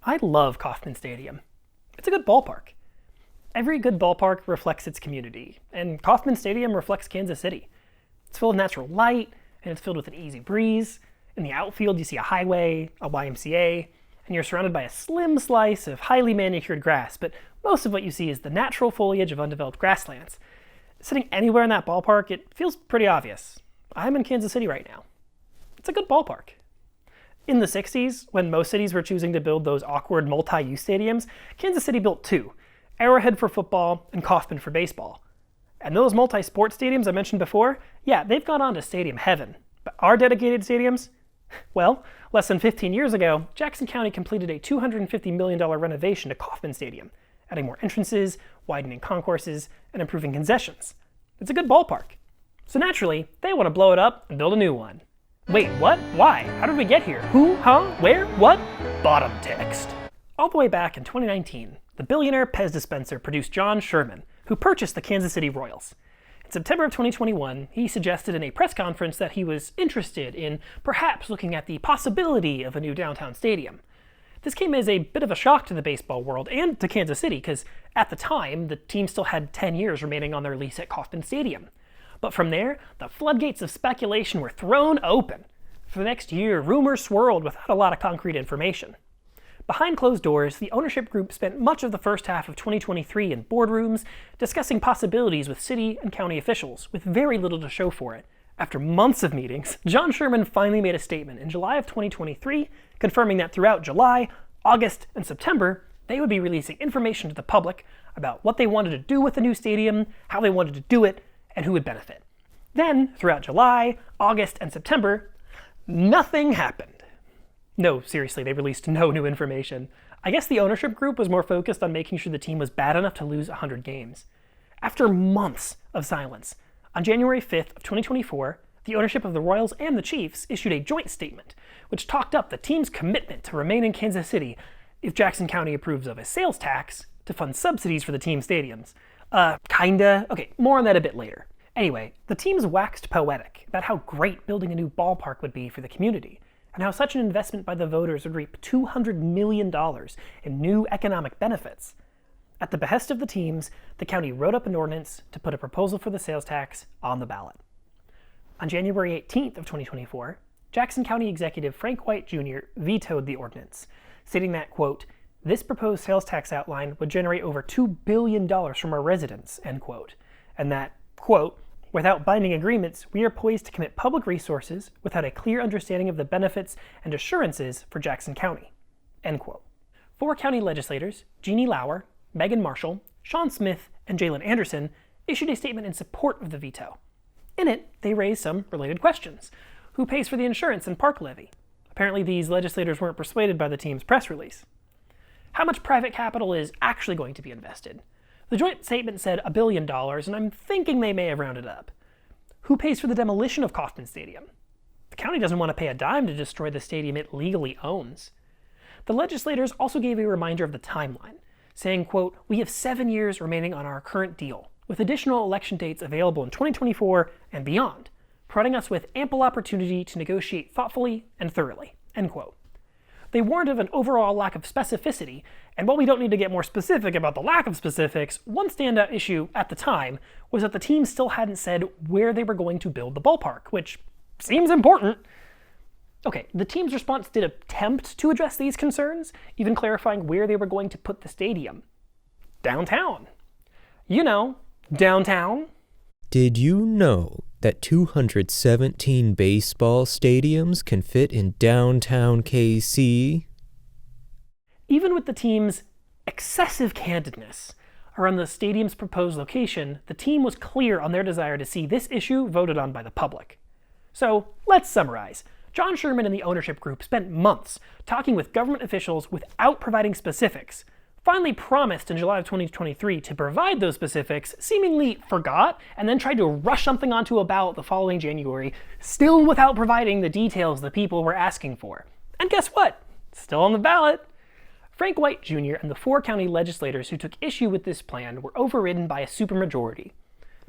I love Kauffman Stadium. It's a good ballpark. Every good ballpark reflects its community, and Kauffman Stadium reflects Kansas City. It's full of natural light, and it's filled with an easy breeze. In the outfield, you see a highway, a YMCA, and you're surrounded by a slim slice of highly manicured grass, but most of what you see is the natural foliage of undeveloped grasslands. Sitting anywhere in that ballpark, it feels pretty obvious. I'm in Kansas City right now. It's a good ballpark. In the 60s, when most cities were choosing to build those awkward multi-use stadiums, Kansas City built two: Arrowhead for football and Kauffman for baseball. And those multi-sport stadiums I mentioned before, yeah, they've gone on to stadium heaven. But our dedicated stadiums? Well, less than 15 years ago, Jackson County completed a $250 million renovation to Kauffman Stadium, adding more entrances, widening concourses, and improving concessions. It's a good ballpark. So naturally, they want to blow it up and build a new one. Wait, what? Why? How did we get here? Who? Huh? Where? What? Bottom text. All the way back in 2019, the billionaire Pez dispenser produced John Sherman, who purchased the Kansas City Royals. In September of 2021, he suggested in a press conference that he was interested in perhaps looking at the possibility of a new downtown stadium. This came as a bit of a shock to the baseball world and to Kansas City, because at the time, the team still had 10 years remaining on their lease at Kauffman Stadium. But from there, the floodgates of speculation were thrown open. For the next year, rumors swirled without a lot of concrete information. Behind closed doors, the ownership group spent much of the first half of 2023 in boardrooms, discussing possibilities with city and county officials, with very little to show for it. After months of meetings, John Sherman finally made a statement in July of 2023, confirming that throughout July, August, and September, they would be releasing information to the public about what they wanted to do with the new stadium, how they wanted to do it, and who would benefit. Then, throughout July, August, and September, nothing happened. No, seriously, they released no new information. I guess the ownership group was more focused on making sure the team was bad enough to lose 100 games. After months of silence, on January 5th of 2024, the ownership of the Royals and the Chiefs issued a joint statement, which talked up the team's commitment to remain in Kansas City if Jackson County approves of a sales tax to fund subsidies for the team stadiums. Kinda. Okay, more on that a bit later. Anyway, the teams waxed poetic about how great building a new ballpark would be for the community, and how such an investment by the voters would reap $200 million in new economic benefits. At the behest of the teams, the county wrote up an ordinance to put a proposal for the sales tax on the ballot. On January 18th of 2024, Jackson County Executive Frank White Jr. vetoed the ordinance, stating that, quote, "This proposed sales tax outline would generate over $2 billion from our residents," end quote, and that, quote, "Without binding agreements, we are poised to commit public resources without a clear understanding of the benefits and assurances for Jackson County," end quote. 4 county legislators, Jeannie Lauer, Megan Marshall, Sean Smith, and Jalen Anderson, issued a statement in support of the veto. In it, they raised some related questions. Who pays for the insurance and park levy? Apparently these legislators weren't persuaded by the team's press release. How much private capital is actually going to be invested? The joint statement said $1 billion, and I'm thinking they may have rounded up. Who pays for the demolition of Kauffman Stadium? The county doesn't want to pay a dime to destroy the stadium it legally owns. The legislators also gave a reminder of the timeline, saying, quote, "We have 7 years remaining on our current deal, with additional election dates available in 2024 and beyond, providing us with ample opportunity to negotiate thoughtfully and thoroughly," end quote. They warned of an overall lack of specificity, and while we don't need to get more specific about the lack of specifics, one standout issue at the time was that the team still hadn't said where they were going to build the ballpark, which seems important. Okay, the team's response did attempt to address these concerns, even clarifying where they were going to put the stadium. Downtown. You know, downtown. Did you know that 217 baseball stadiums can fit in downtown KC? Even with the team's excessive candidness around the stadium's proposed location, the team was clear on their desire to see this issue voted on by the public. So, let's summarize. John Sherman and the ownership group spent months talking with government officials without providing specifics, finally promised in July of 2023 to provide those specifics, seemingly forgot, and then tried to rush something onto a ballot the following January, still without providing the details the people were asking for. And guess what? Still on the ballot. Frank White Jr. and the 4 county legislators who took issue with this plan were overridden by a supermajority.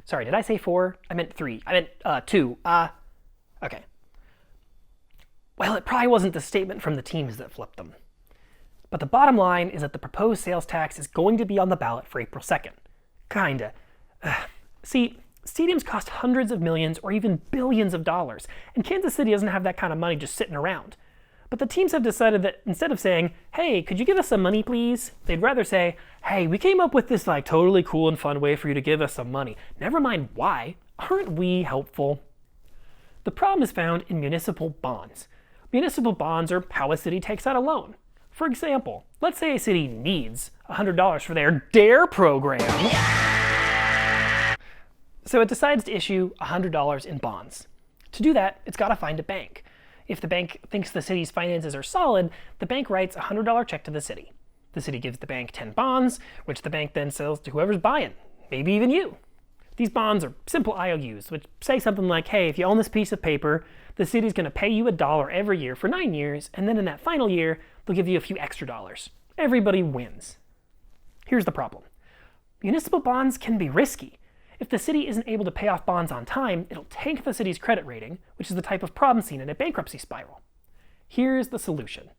Sorry, did I say 4? I meant 3. I meant 2. Okay. Well, it probably wasn't the statement from the teams that flipped them. But the bottom line is that the proposed sales tax is going to be on the ballot for April 2nd. Kinda. See, stadiums cost hundreds of millions or even billions of dollars, and Kansas City doesn't have that kind of money just sitting around. But the teams have decided that instead of saying, hey, could you give us some money please? They'd rather say, hey, we came up with this totally cool and fun way for you to give us some money. Never mind why. Aren't we helpful? The problem is found in municipal bonds. Municipal bonds are how a city takes out a loan. For example, let's say a city needs $100 for their DARE program. So it decides to issue $100 in bonds. To do that, it's got to find a bank. If the bank thinks the city's finances are solid, the bank writes a $100 check to the city. The city gives the bank 10 bonds, which the bank then sells to whoever's buying, maybe even you. These bonds are simple IOUs, which say something like, hey, if you own this piece of paper, the city's going to pay you $1 every year for 9 years, and then in that final year, they'll give you a few extra dollars. Everybody wins. Here's the problem. Municipal bonds can be risky. If the city isn't able to pay off bonds on time, it'll tank the city's credit rating, which is the type of problem seen in a bankruptcy spiral. Here's the solution.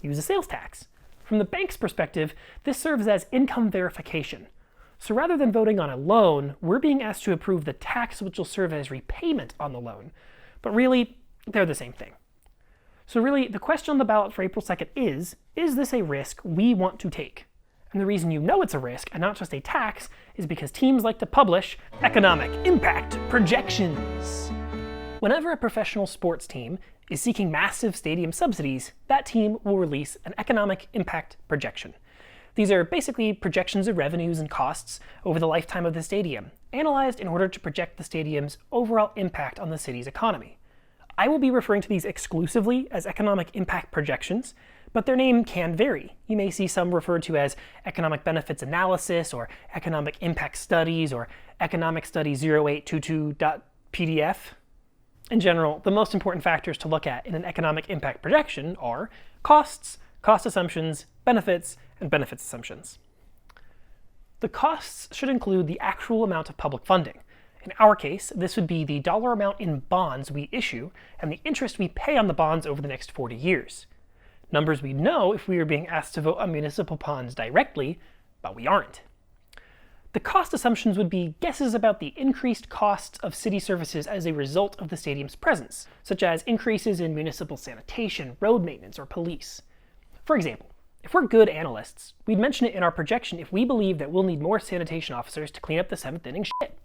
Use a sales tax. From the bank's perspective, this serves as income verification. So rather than voting on a loan, we're being asked to approve the tax which will serve as repayment on the loan. But really, they're the same thing. So really, the question on the ballot for April 2nd is this a risk we want to take? And the reason you know it's a risk and not just a tax is because teams like to publish economic impact projections. Whenever a professional sports team is seeking massive stadium subsidies, that team will release an economic impact projection. These are basically projections of revenues and costs over the lifetime of the stadium, analyzed in order to project the stadium's overall impact on the city's economy. I will be referring to these exclusively as economic impact projections, but their name can vary. You may see some referred to as economic benefits analysis, or economic impact studies, or economic study 0822.pdf. In general, the most important factors to look at in an economic impact projection are costs, cost assumptions, benefits, and benefits assumptions. The costs should include the actual amount of public funding. In our case, this would be the dollar amount in bonds we issue and the interest we pay on the bonds over the next 40 years. Numbers we'd know if we were being asked to vote on municipal bonds directly, but we aren't. The cost assumptions would be guesses about the increased costs of city services as a result of the stadium's presence, such as increases in municipal sanitation, road maintenance, or police. For example, if we're good analysts, we'd mention it in our projection if we believe that we'll need more sanitation officers to clean up the 7th inning shit.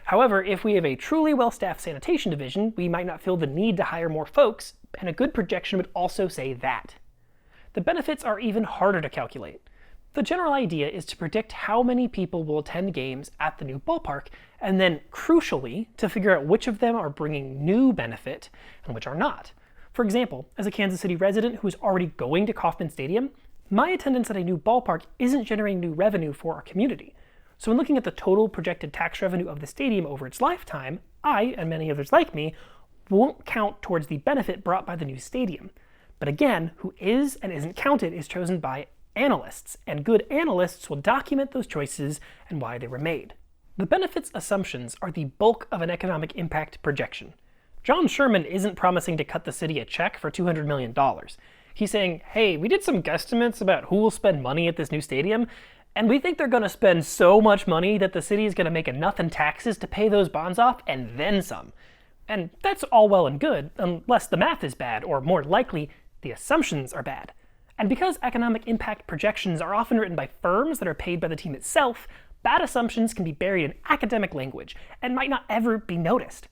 However, if we have a truly well-staffed sanitation division, we might not feel the need to hire more folks, and a good projection would also say that. The benefits are even harder to calculate. The general idea is to predict how many people will attend games at the new ballpark, and then, crucially, to figure out which of them are bringing new benefit and which are not. For example, as a Kansas City resident who is already going to Kauffman Stadium, my attendance at a new ballpark isn't generating new revenue for our community. So when looking at the total projected tax revenue of the stadium over its lifetime, I, and many others like me, won't count towards the benefit brought by the new stadium. But again, who is and isn't counted is chosen by analysts, and good analysts will document those choices and why they were made. The benefits assumptions are the bulk of an economic impact projection. John Sherman isn't promising to cut the city a check for $200 million. He's saying, hey, we did some guesstimates about who will spend money at this new stadium, and we think they're going to spend so much money that the city is going to make enough in taxes to pay those bonds off and then some. And that's all well and good, unless the math is bad, or more likely, the assumptions are bad. And because economic impact projections are often written by firms that are paid by the team itself, bad assumptions can be buried in academic language and might not ever be noticed.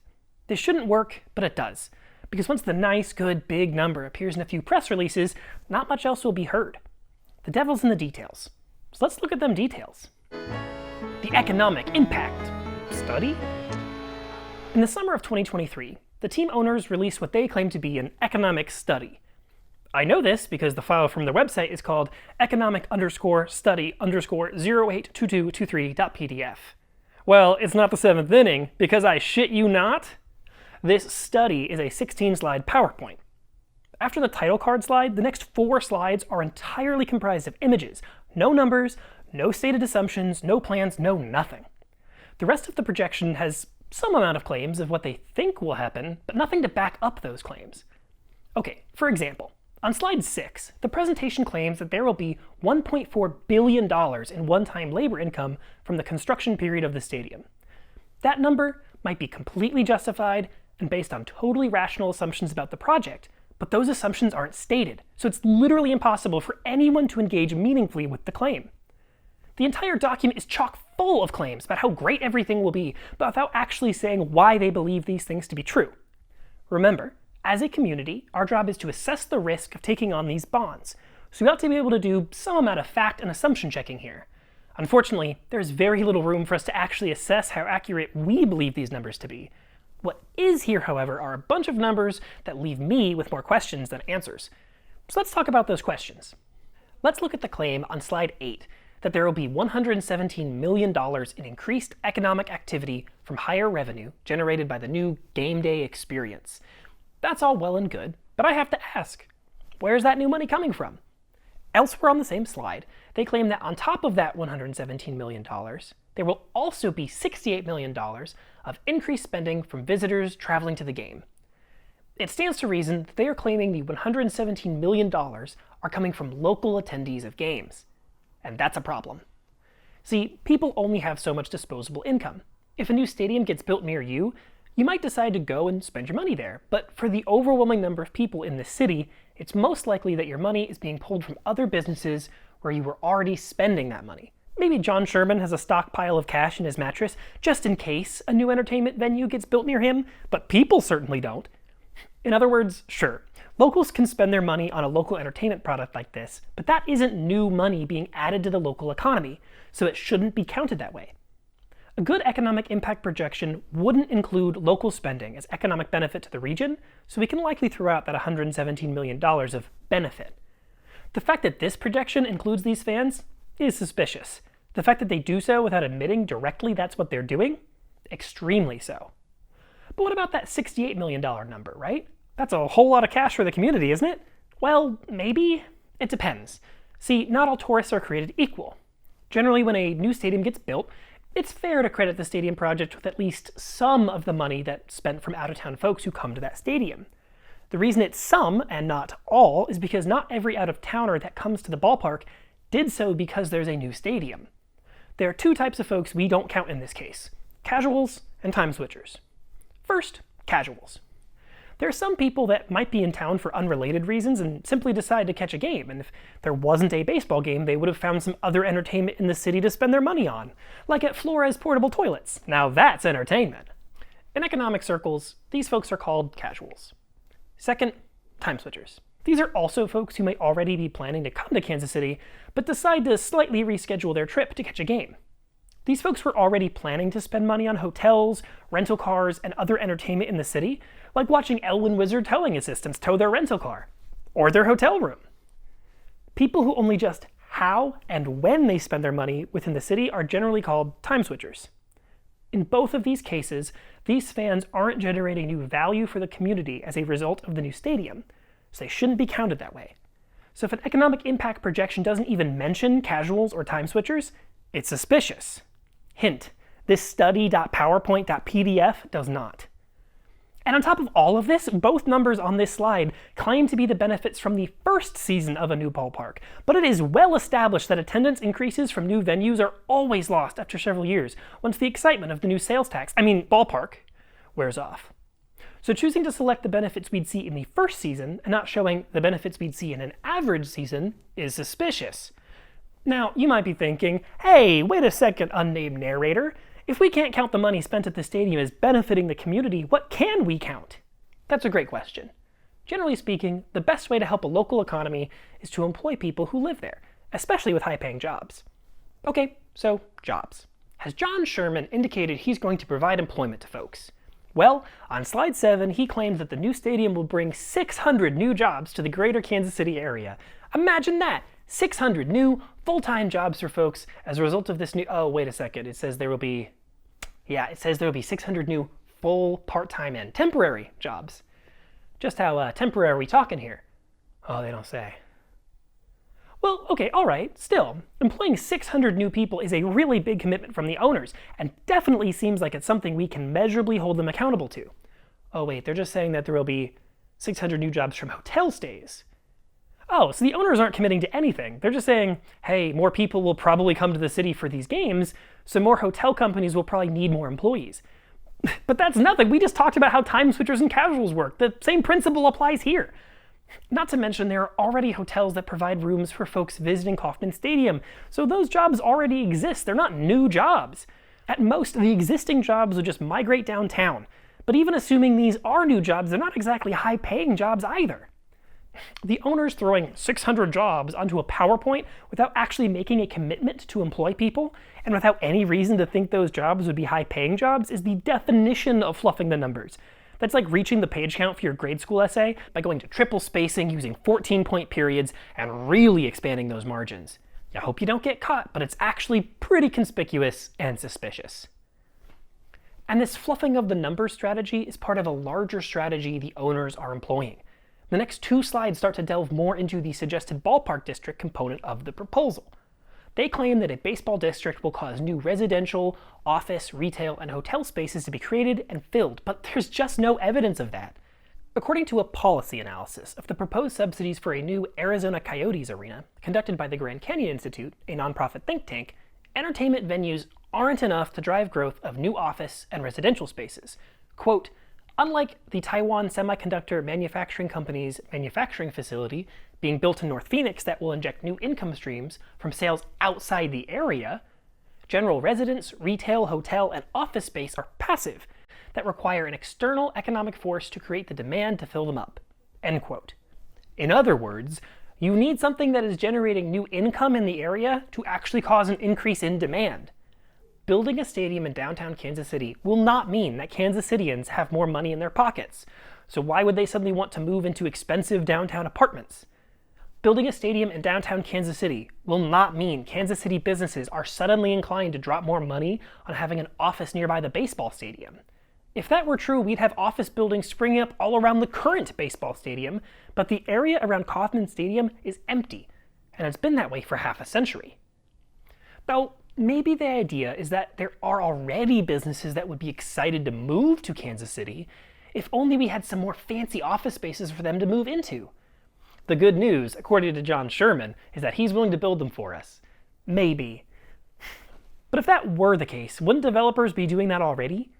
This shouldn't work, but it does. Because once the nice, good, big number appears in a few press releases, not much else will be heard. The devil's in the details. So let's look at them details. The economic impact study? In the summer of 2023, the team owners released what they claim to be an economic study. I know this because the file from their website is called economic_study_082223.pdf. Well, it's not the 7th inning, because I shit you not. This study is a 16-slide PowerPoint. After the title card slide, the next 4 slides are entirely comprised of images. No numbers, no stated assumptions, no plans, no nothing. The rest of the projection has some amount of claims of what they think will happen, but nothing to back up those claims. Okay, for example, On slide 6, the presentation claims that there will be $1.4 billion in one-time labor income from the construction period of the stadium. That number might be completely justified and based on totally rational assumptions about the project, but those assumptions aren't stated, so it's literally impossible for anyone to engage meaningfully with the claim. The entire document is chock full of claims about how great everything will be, but without actually saying why they believe these things to be true. Remember, as a community, our job is to assess the risk of taking on these bonds, so we ought to be able to do some amount of fact and assumption checking here. Unfortunately, there's very little room for us to actually assess how accurate we believe these numbers to be. What is here, however, are a bunch of numbers that leave me with more questions than answers. So let's talk about those questions. Let's look at the claim on slide 8 that there will be $117 million in increased economic activity from higher revenue generated by the new game day experience. That's all well and good, but I have to ask, where's that new money coming from? Elsewhere on the same slide, they claim that on top of that $117 million, there will also be $68 million of increased spending from visitors traveling to the game. It stands to reason that they are claiming the $117 million are coming from local attendees of games. And that's a problem. See, people only have so much disposable income. If a new stadium gets built near you, you might decide to go and spend your money there, but for the overwhelming number of people in the city, it's most likely that your money is being pulled from other businesses where you were already spending that money. Maybe John Sherman has a stockpile of cash in his mattress just in case a new entertainment venue gets built near him, but people certainly don't. In other words, sure, locals can spend their money on a local entertainment product like this, but that isn't new money being added to the local economy, so it shouldn't be counted that way. A good economic impact projection wouldn't include local spending as economic benefit to the region, so we can likely throw out that $117 million of benefit. The fact that this projection includes these fans is suspicious. The fact that they do so without admitting directly that's what they're doing? Extremely so. But what about that $68 million number, right? That's a whole lot of cash for the community, isn't it? Well, maybe. It depends. See, not all tourists are created equal. Generally, when a new stadium gets built, it's fair to credit the stadium project with at least some of the money that's spent from out-of-town folks who come to that stadium. The reason it's some and not all is because not every out-of-towner that comes to the ballpark did so because there's a new stadium. There are two types of folks we don't count in this case: casuals and time switchers. First, casuals. There are some people that might be in town for unrelated reasons and simply decide to catch a game, and if there wasn't a baseball game, they would have found some other entertainment in the city to spend their money on, like at Flores Portable Toilets. Now that's entertainment. In economic circles, these folks are called casuals. Second, time switchers. These are also folks who may already be planning to come to Kansas City, but decide to slightly reschedule their trip to catch a game. These folks were already planning to spend money on hotels, rental cars, and other entertainment in the city, like watching Elwyn Wizard towing assistants tow their rental car, or their hotel room. People who only just how and when they spend their money within the city are generally called time switchers. In both of these cases, these fans aren't generating new value for the community as a result of the new stadium, so they shouldn't be counted that way. So if an economic impact projection doesn't even mention casuals or time switchers, it's suspicious. Hint, this study.powerpoint.pdf does not. And on top of all of this, both numbers on this slide claim to be the benefits from the first season of a new ballpark, but it is well established that attendance increases from new venues are always lost after several years, once the excitement of the new sales tax, ballpark, wears off. So choosing to select the benefits we'd see in the first season and not showing the benefits we'd see in an average season is suspicious. Now, you might be thinking, hey, wait a second, unnamed narrator. If we can't count the money spent at the stadium as benefiting the community, what can we count? That's a great question. Generally speaking, the best way to help a local economy is to employ people who live there, especially with high-paying jobs. Okay, so jobs. Has John Sherman indicated he's going to provide employment to folks? Well, on slide 7, he claimed that the new stadium will bring 600 new jobs to the greater Kansas City area. Imagine that! 600 new full-time jobs for folks as a result of this new... Oh, wait a second. It says there will be 600 new full, part-time, and temporary jobs. Just how temporary are we talking here? Oh, they don't say. Well, okay, all right. Still, employing 600 new people is a really big commitment from the owners, and definitely seems like it's something we can measurably hold them accountable to. Oh, wait, they're just saying that there will be 600 new jobs from hotel stays. Oh, so the owners aren't committing to anything. They're just saying, hey, more people will probably come to the city for these games, so more hotel companies will probably need more employees. But that's nothing. We just talked about how time switchers and casuals work. The same principle applies here. Not to mention there are already hotels that provide rooms for folks visiting Kauffman Stadium, so those jobs already exist. They're not new jobs. At most, the existing jobs would just migrate downtown. But even assuming these are new jobs, they're not exactly high-paying jobs either. The owner's throwing 600 jobs onto a PowerPoint without actually making a commitment to employ people, and without any reason to think those jobs would be high-paying jobs, is the definition of fluffing the numbers. That's like reaching the page count for your grade school essay by going to triple spacing using 14-point periods and really expanding those margins. I hope you don't get caught, but it's actually pretty conspicuous and suspicious. And this fluffing of the numbers strategy is part of a larger strategy the owners are employing. The next two slides start to delve more into the suggested ballpark district component of the proposal. They claim that a baseball district will cause new residential, office, retail, and hotel spaces to be created and filled, but there's just no evidence of that. According to a policy analysis of the proposed subsidies for a new Arizona Coyotes arena, conducted by the Grand Canyon Institute, a nonprofit think tank, entertainment venues aren't enough to drive growth of new office and residential spaces. Quote, unlike the Taiwan Semiconductor Manufacturing Company's manufacturing facility being built in North Phoenix that will inject new income streams from sales outside the area, general residence, retail, hotel, and office space are passive that require an external economic force to create the demand to fill them up. End quote. In other words, you need something that is generating new income in the area to actually cause an increase in demand. Building a stadium in downtown Kansas City will not mean that Kansas Cityans have more money in their pockets. So why would they suddenly want to move into expensive downtown apartments? Building a stadium in downtown Kansas City will not mean Kansas City businesses are suddenly inclined to drop more money on having an office nearby the baseball stadium. If that were true, we'd have office buildings springing up all around the current baseball stadium, but the area around Kauffman Stadium is empty, and it's been that way for half a century. Though, maybe the idea is that there are already businesses that would be excited to move to Kansas City if only we had some more fancy office spaces for them to move into. The good news, according to John Sherman, is that he's willing to build them for us. Maybe. But if that were the case, wouldn't developers be doing that already?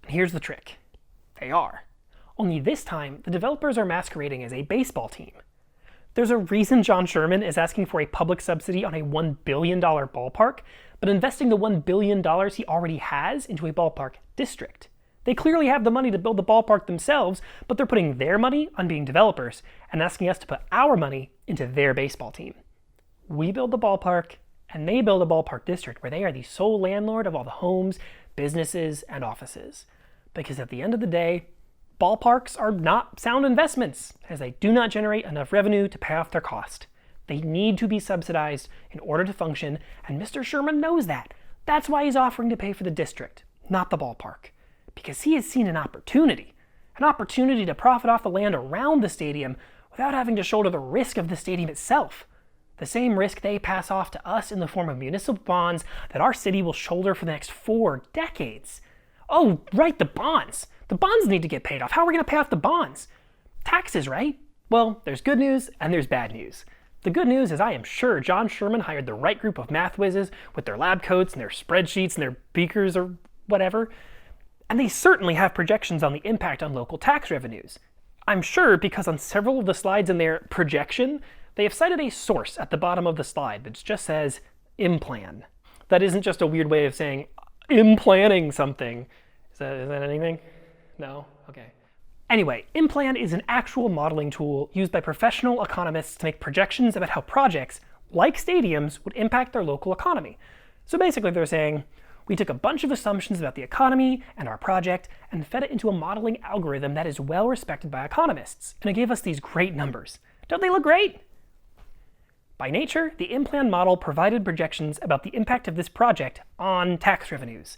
And here's the trick. They are. Only this time, the developers are masquerading as a baseball team. There's a reason John Sherman is asking for a public subsidy on a $1 billion ballpark, but investing the $1 billion he already has into a ballpark district. They clearly have the money to build the ballpark themselves, but they're putting their money on being developers and asking us to put our money into their baseball team. We build the ballpark, and they build a ballpark district where they are the sole landlord of all the homes, businesses, and offices. Because at the end of the day, ballparks are not sound investments, as they do not generate enough revenue to pay off their cost. They need to be subsidized in order to function, and Mr. Sherman knows that. That's why he's offering to pay for the district, not the ballpark. Because he has seen an opportunity to profit off the land around the stadium without having to shoulder the risk of the stadium itself. The same risk they pass off to us in the form of municipal bonds that our city will shoulder for the next 4 decades. Oh, right, the bonds. The bonds need to get paid off. How are we going to pay off the bonds? Taxes, right? Well, there's good news and there's bad news. The good news is I am sure John Sherman hired the right group of math whizzes with their lab coats and their spreadsheets and their beakers or whatever. And they certainly have projections on the impact on local tax revenues. I'm sure because on several of the slides in their projection, they have cited a source at the bottom of the slide that just says implan. That isn't just a weird way of saying implanting something. Is that anything? No? Okay. Anyway, implan is an actual modeling tool used by professional economists to make projections about how projects, like stadiums, would impact their local economy. So basically they're saying, we took a bunch of assumptions about the economy and our project and fed it into a modeling algorithm that is well respected by economists, and it gave us these great numbers. Don't they look great? By nature, the implan model provided projections about the impact of this project on tax revenues.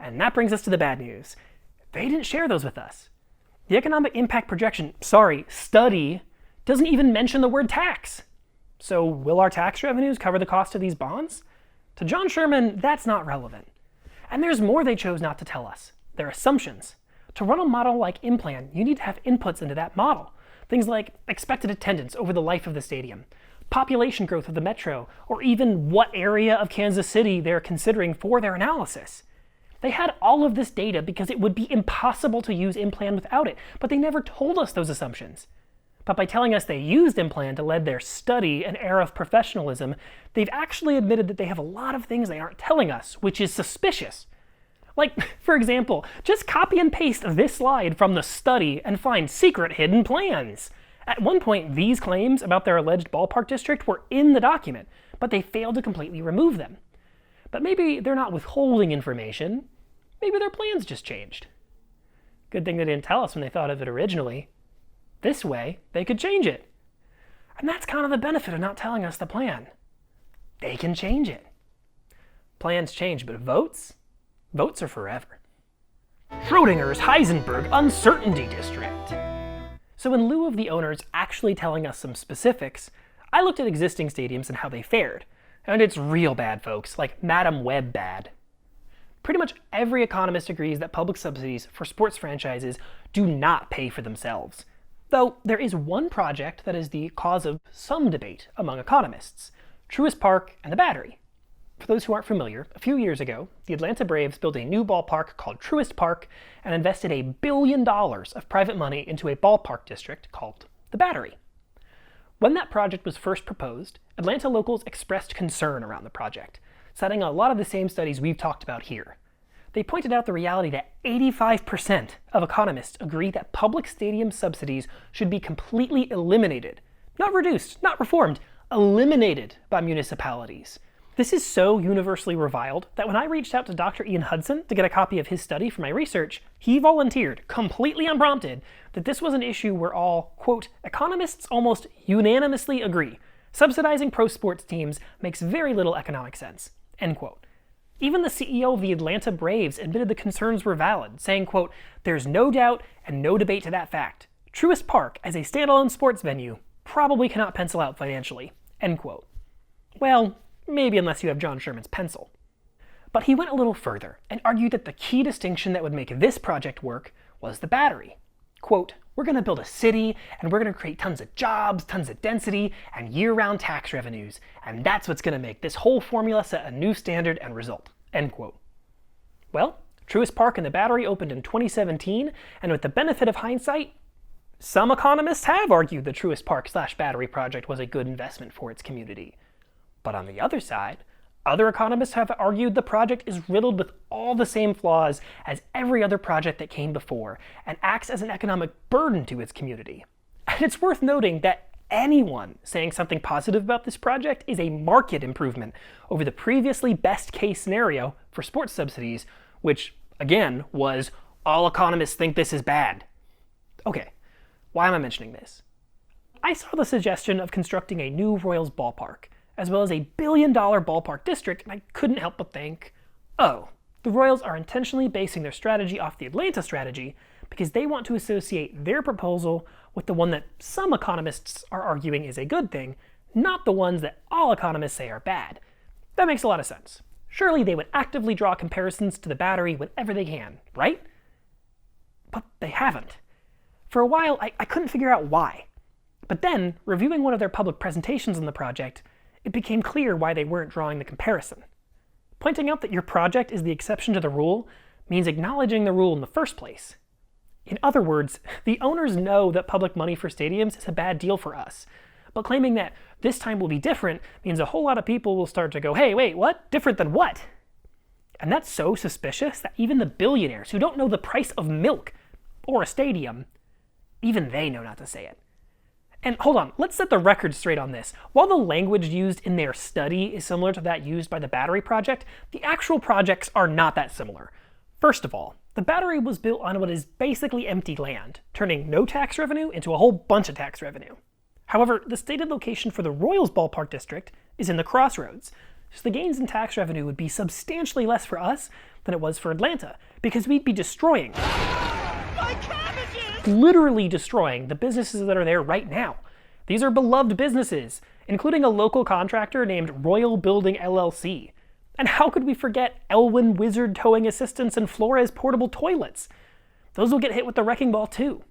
And that brings us to the bad news. They didn't share those with us. The economic impact projection, study, doesn't even mention the word tax. So will our tax revenues cover the cost of these bonds? To John Sherman, that's not relevant. And there's more they chose not to tell us. Their assumptions. To run a model like implan, you need to have inputs into that model. Things like expected attendance over the life of the stadium, population growth of the metro, or even what area of Kansas City they're considering for their analysis. They had all of this data because it would be impossible to use InPlan without it, but they never told us those assumptions. But by telling us they used InPlan to lead their study and era of professionalism, they've actually admitted that they have a lot of things they aren't telling us, which is suspicious. Like, for example, just copy and paste this slide from the study and find secret hidden plans. At one point, these claims about their alleged ballpark district were in the document, but they failed to completely remove them. But maybe they're not withholding information. Maybe their plans just changed. Good thing they didn't tell us when they thought of it originally. This way, they could change it. And that's kind of the benefit of not telling us the plan. They can change it. Plans change, but votes? Votes are forever. Schrodinger's Heisenberg Uncertainty District. So in lieu of the owners actually telling us some specifics, I looked at existing stadiums and how they fared. And it's real bad, folks, like Madam Web bad. Pretty much every economist agrees that public subsidies for sports franchises do not pay for themselves. Though there is one project that is the cause of some debate among economists: Truist Park and the Battery. For those who aren't familiar, a few years ago, the Atlanta Braves built a new ballpark called Truist Park and invested $1 billion of private money into a ballpark district called the Battery. When that project was first proposed, Atlanta locals expressed concern around the project, citing a lot of the same studies we've talked about here. They pointed out the reality that 85% of economists agree that public stadium subsidies should be completely eliminated, not reduced, not reformed, eliminated by municipalities. This is so universally reviled that when I reached out to Dr. Ian Hudson to get a copy of his study for my research, he volunteered, completely unprompted, that this was an issue where all, quote, economists almost unanimously agree. Subsidizing pro sports teams makes very little economic sense, end quote. Even the CEO of the Atlanta Braves admitted the concerns were valid, saying, quote, there's no doubt and no debate to that fact. Truist Park, as a standalone sports venue, probably cannot pencil out financially, end quote. Well, maybe unless you have John Sherman's pencil. But he went a little further and argued that the key distinction that would make this project work was the Battery. Quote, we're going to build a city, and we're going to create tons of jobs, tons of density, and year-round tax revenues, and that's what's going to make this whole formula set a new standard and result, end quote. Well, Truist Park and the Battery opened in 2017, and with the benefit of hindsight, some economists have argued the Truist Park/Battery project was a good investment for its community. But on the other side, other economists have argued the project is riddled with all the same flaws as every other project that came before and acts as an economic burden to its community. And it's worth noting that anyone saying something positive about this project is a marked improvement over the previously best-case scenario for sports subsidies, which, again, was all economists think this is bad. Okay, why am I mentioning this? I saw the suggestion of constructing a new Royals ballpark, as well as $1 billion ballpark district, and I couldn't help but think, oh, the Royals are intentionally basing their strategy off the Atlanta strategy because they want to associate their proposal with the one that some economists are arguing is a good thing, not the ones that all economists say are bad. That makes a lot of sense. Surely they would actively draw comparisons to the Battery whenever they can, right? But they haven't. For a while, I couldn't figure out why. But then, reviewing one of their public presentations on the project, it became clear why they weren't drawing the comparison. Pointing out that your project is the exception to the rule means acknowledging the rule in the first place. In other words, the owners know that public money for stadiums is a bad deal for us, but claiming that this time will be different means a whole lot of people will start to go, hey, wait, what? Different than what? And that's so suspicious that even the billionaires who don't know the price of milk or a stadium, even they know not to say it. And hold on, let's set the record straight on this. While the language used in their study is similar to that used by the Battery project, the actual projects are not that similar. First of all, the Battery was built on what is basically empty land, turning no tax revenue into a whole bunch of tax revenue. However, the stated location for the Royals ballpark district is in the crossroads, so the gains in tax revenue would be substantially less for us than it was for Atlanta, because we'd be destroying, literally destroying the businesses that are there right now. These are beloved businesses, including a local contractor named Royal Building LLC. And how could we forget Elwyn Wizard Towing Assistance and Flores Portable Toilets? Those will get hit with the wrecking ball too.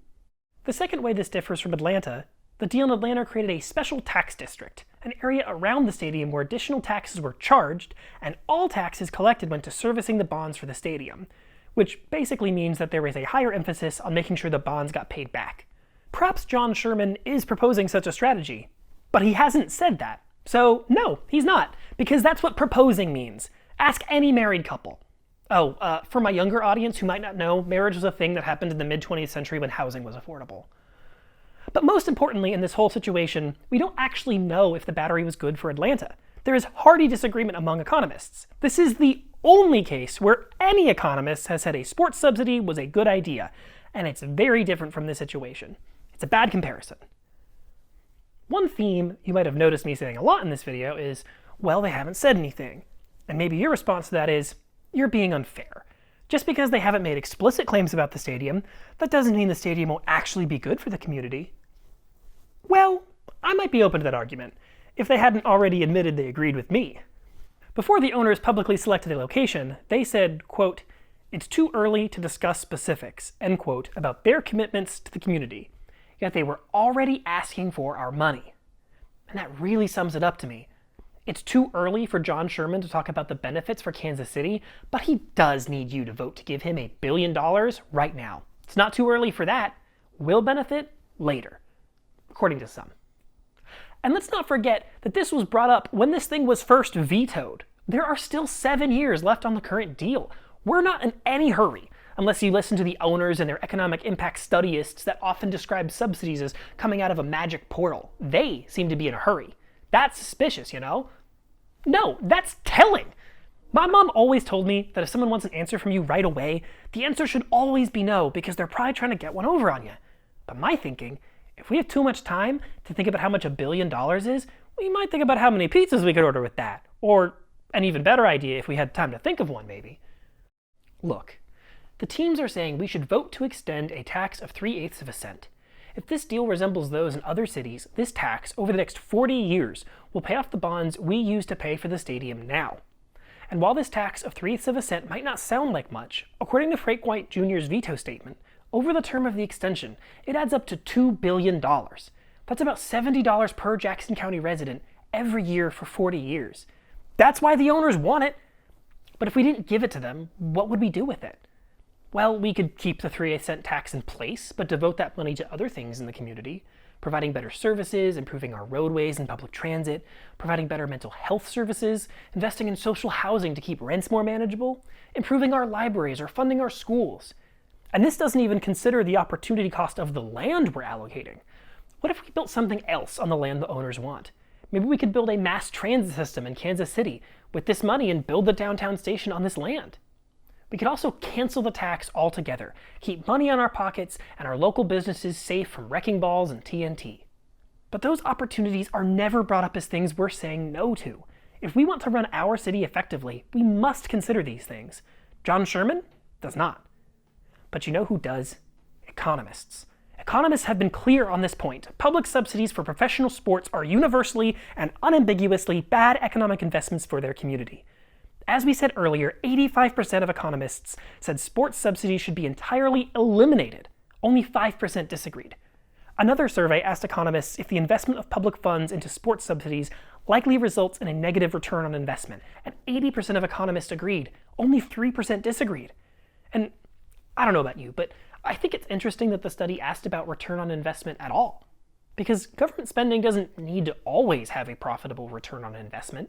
The second way this differs from Atlanta, the deal in Atlanta created a special tax district, an area around the stadium where additional taxes were charged, and all taxes collected went to servicing the bonds for the stadium, which basically means that there was a higher emphasis on making sure the bonds got paid back. Perhaps John Sherman is proposing such a strategy, but he hasn't said that. So no, he's not, because that's what proposing means. Ask any married couple. Oh, for my younger audience who might not know, marriage was a thing that happened in the mid-20th century when housing was affordable. But most importantly in this whole situation, we don't actually know if the battery was good for Atlanta. There is hearty disagreement among economists. This is the only case where any economist has said a sports subsidy was a good idea, and it's very different from this situation. It's a bad comparison. One theme you might have noticed me saying a lot in this video is, well, they haven't said anything. And maybe your response to that is, you're being unfair. Just because they haven't made explicit claims about the stadium, that doesn't mean the stadium will actually be good for the community. Well, I might be open to that argument, if they hadn't already admitted they agreed with me. Before the owners publicly selected a location, they said, quote, "It's too early to discuss specifics," end quote, about their commitments to the community. Yet they were already asking for our money. And that really sums it up to me. It's too early for John Sherman to talk about the benefits for Kansas City, but he does need you to vote to give him $1 billion right now. It's not too early for that. Will benefit later, according to some. And let's not forget that this was brought up when this thing was first vetoed. There are still 7 years left on the current deal. We're not in any hurry, unless you listen to the owners and their economic impact studyists that often describe subsidies as coming out of a magic portal. They seem to be in a hurry. That's suspicious, you know? No, that's telling. My mom always told me that if someone wants an answer from you right away, the answer should always be no, because they're probably trying to get one over on you. But my thinking, if we have too much time to think about how much $1 billion is, we might think about how many pizzas we could order with that. Or an even better idea if we had time to think of one, maybe. Look, the teams are saying we should vote to extend a tax of 3/8 of a cent. If this deal resembles those in other cities, this tax, over the next 40 years, will pay off the bonds we use to pay for the stadium now. And while this tax of 3/8 of a cent might not sound like much, according to Frank White Jr.'s veto statement, over the term of the extension, it adds up to $2 billion. That's about $70 per Jackson County resident every year for 40 years. That's why the owners want it. But if we didn't give it to them, what would we do with it? Well, we could keep the 3/8 cent tax in place, but devote that money to other things in the community, providing better services, improving our roadways and public transit, providing better mental health services, investing in social housing to keep rents more manageable, improving our libraries or funding our schools. And this doesn't even consider the opportunity cost of the land we're allocating. What if we built something else on the land the owners want? Maybe we could build a mass transit system in Kansas City with this money and build the downtown station on this land. We could also cancel the tax altogether, keep money in our pockets, and our local businesses safe from wrecking balls and TNT. But those opportunities are never brought up as things we're saying no to. If we want to run our city effectively, we must consider these things. John Sherman does not. But you know who does? Economists. Economists have been clear on this point. Public subsidies for professional sports are universally and unambiguously bad economic investments for their community. As we said earlier, 85% of economists said sports subsidies should be entirely eliminated. Only 5% disagreed. Another survey asked economists if the investment of public funds into sports subsidies likely results in a negative return on investment, and 80% of economists agreed. Only 3% disagreed. And I don't know about you, but I think it's interesting that the study asked about return on investment at all. Because government spending doesn't need to always have a profitable return on investment.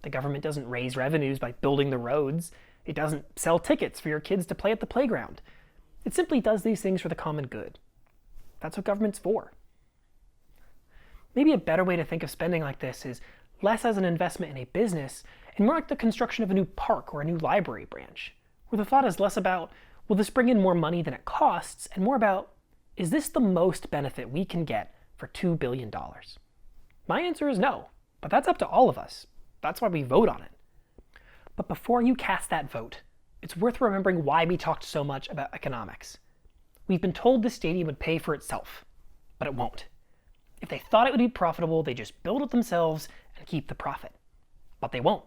The government doesn't raise revenues by building the roads. It doesn't sell tickets for your kids to play at the playground. It simply does these things for the common good. That's what government's for. Maybe a better way to think of spending like this is less as an investment in a business and more like the construction of a new park or a new library branch, where the thought is less about, will this bring in more money than it costs, and more about, is this the most benefit we can get for $2 billion? My answer is no, but that's up to all of us. That's why we vote on it. But before you cast that vote, it's worth remembering why we talked so much about economics. We've been told the stadium would pay for itself, but it won't. If they thought it would be profitable, they just build it themselves and keep the profit. But they won't,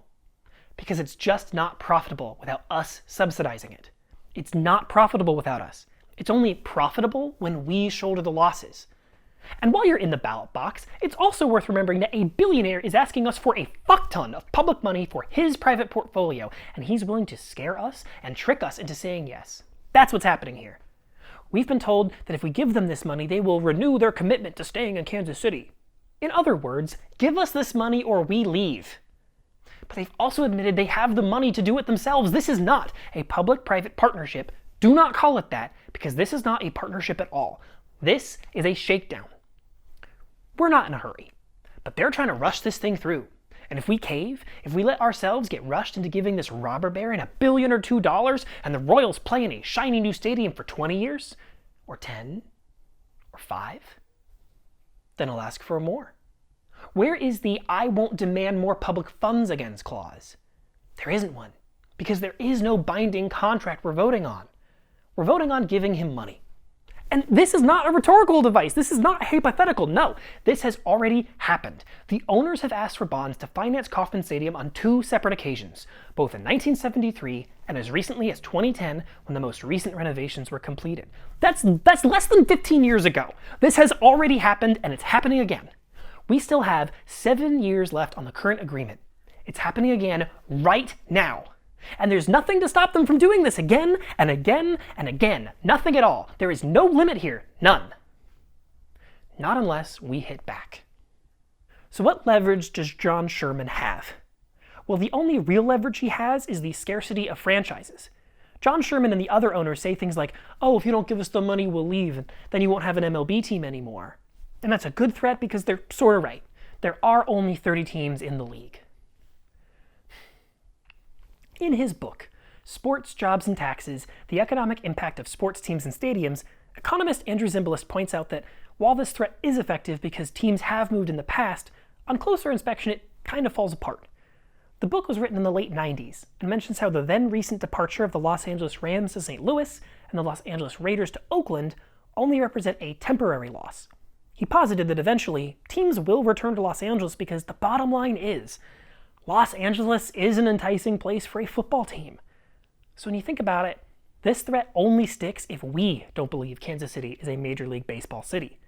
because it's just not profitable without us subsidizing it. It's not profitable without us. It's only profitable when we shoulder the losses. And while you're in the ballot box, it's also worth remembering that a billionaire is asking us for a fuck ton of public money for his private portfolio, and he's willing to scare us and trick us into saying yes. That's what's happening here. We've been told that if we give them this money, they will renew their commitment to staying in Kansas City. In other words, give us this money or we leave. But they've also admitted they have the money to do it themselves. This is not a public-private partnership. Do not call it that, because this is not a partnership at all. This is a shakedown. We're not in a hurry, but they're trying to rush this thing through. And if we cave, if we let ourselves get rushed into giving this robber baron $1 billion or $2 billion, and the Royals play in a shiny new stadium for 20 years, or 10, or 5, then I'll ask for more. Where is the "I won't demand more public funds against" clause? There isn't one, because there is no binding contract we're voting on. We're voting on giving him money. And this is not a rhetorical device. This is not hypothetical. No, this has already happened. The owners have asked for bonds to finance Kauffman Stadium on 2 separate occasions, both in 1973 and as recently as 2010 when the most recent renovations were completed. That's less than 15 years ago. This has already happened, and it's happening again. We still have 7 years left on the current agreement. It's happening again right now. And there's nothing to stop them from doing this again and again and again. Nothing at all. There is no limit here. None. Not unless we hit back. So what leverage does John Sherman have? Well, the only real leverage he has is the scarcity of franchises. John Sherman and the other owners say things like, "Oh, if you don't give us the money, we'll leave, and then you won't have an MLB team anymore." And that's a good threat because they're sort of right. There are only 30 teams in the league. In his book, Sports, Jobs, and Taxes, The Economic Impact of Sports Teams and Stadiums, economist Andrew Zimbalist points out that while this threat is effective because teams have moved in the past, on closer inspection it kind of falls apart. The book was written in the late 90s and mentions how the then recent departure of the Los Angeles Rams to St. Louis and the Los Angeles Raiders to Oakland only represent a temporary loss. He posited that eventually teams will return to Los Angeles because the bottom line is Los Angeles is an enticing place for a football team. So when you think about it, this threat only sticks if we don't believe Kansas City is a Major League Baseball city.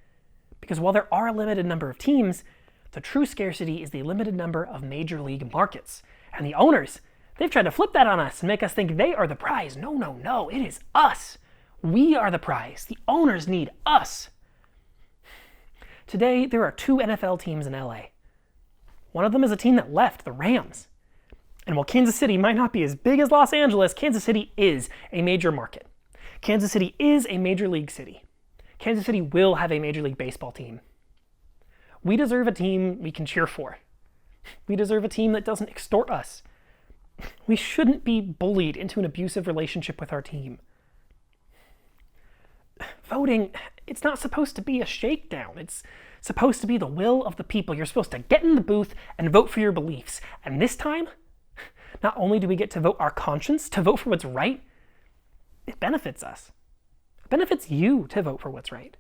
Because while there are a limited number of teams, the true scarcity is the limited number of Major League markets. And the owners, they've tried to flip that on us and make us think they are the prize. No, no, no, it is us. We are the prize. The owners need us. Today, there are 2 NFL teams in LA. One of them is a team that left, the Rams. And while Kansas City might not be as big as Los Angeles, Kansas City is a major market. Kansas City is a major league city. Kansas City will have a Major League Baseball team. We deserve a team we can cheer for. We deserve a team that doesn't extort us. We shouldn't be bullied into an abusive relationship with our team. Voting, it's not supposed to be a shakedown. It's supposed to be the will of the people. You're supposed to get in the booth and vote for your beliefs. And this time, not only do we get to vote our conscience, to vote for what's right, it benefits us. It benefits you to vote for what's right.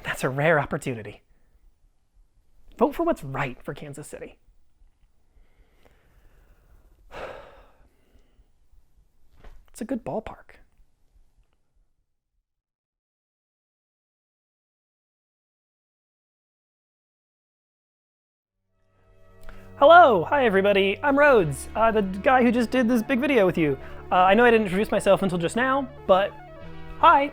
That's a rare opportunity. Vote for what's right for Kansas City. It's a good ballpark. Hello! Hi everybody, I'm Rhodes, the guy who just did this big video with you. I know I didn't introduce myself until just now, but hi!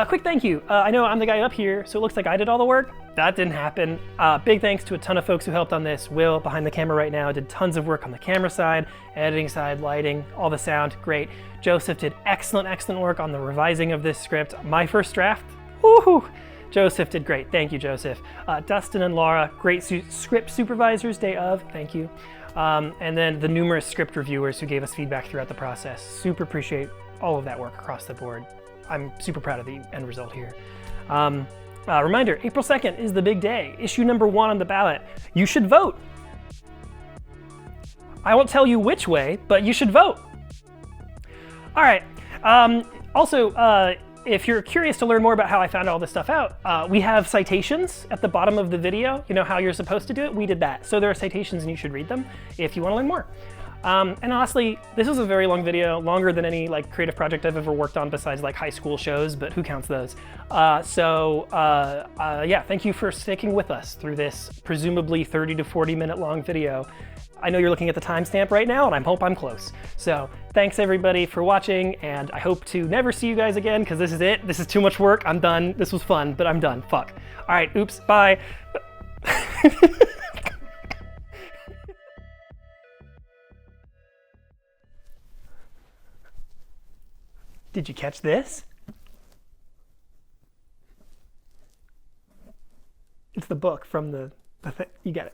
Quick thank you. I know I'm the guy up here, so it looks like I did all the work. That didn't happen. Big thanks to a ton of folks who helped on this. Will, behind the camera right now, did tons of work on the camera side, editing side, lighting, all the sound, great. Joseph did excellent work on the revising of this script. My first draft, woohoo! Joseph did great. Thank you, Joseph. Dustin and Laura, great script supervisors day of. Thank you. And then the numerous script reviewers who gave us feedback throughout the process. Super appreciate all of that work across the board. I'm super proud of the end result here. Reminder, April 2nd is the big day. Issue number 1 on the ballot. You should vote. I won't tell you which way, but you should vote. All right. Also, if you're curious to learn more about how I found all this stuff out, we have citations at the bottom of the video. You know how you're supposed to do it? We did that. So there are citations and you should read them if you want to learn more. And honestly, this was a very long video, longer than any like creative project I've ever worked on besides like high school shows, but who counts those? Yeah, thank you for sticking with us through this presumably 30 to 40 minute long video. I know you're looking at the timestamp right now, and I hope I'm close. So thanks everybody for watching, and I hope to never see you guys again, because this is it. This is too much work. I'm done. This was fun, but I'm done. Fuck. All right, oops, bye. Did you catch this? It's the book from the thing. You get it.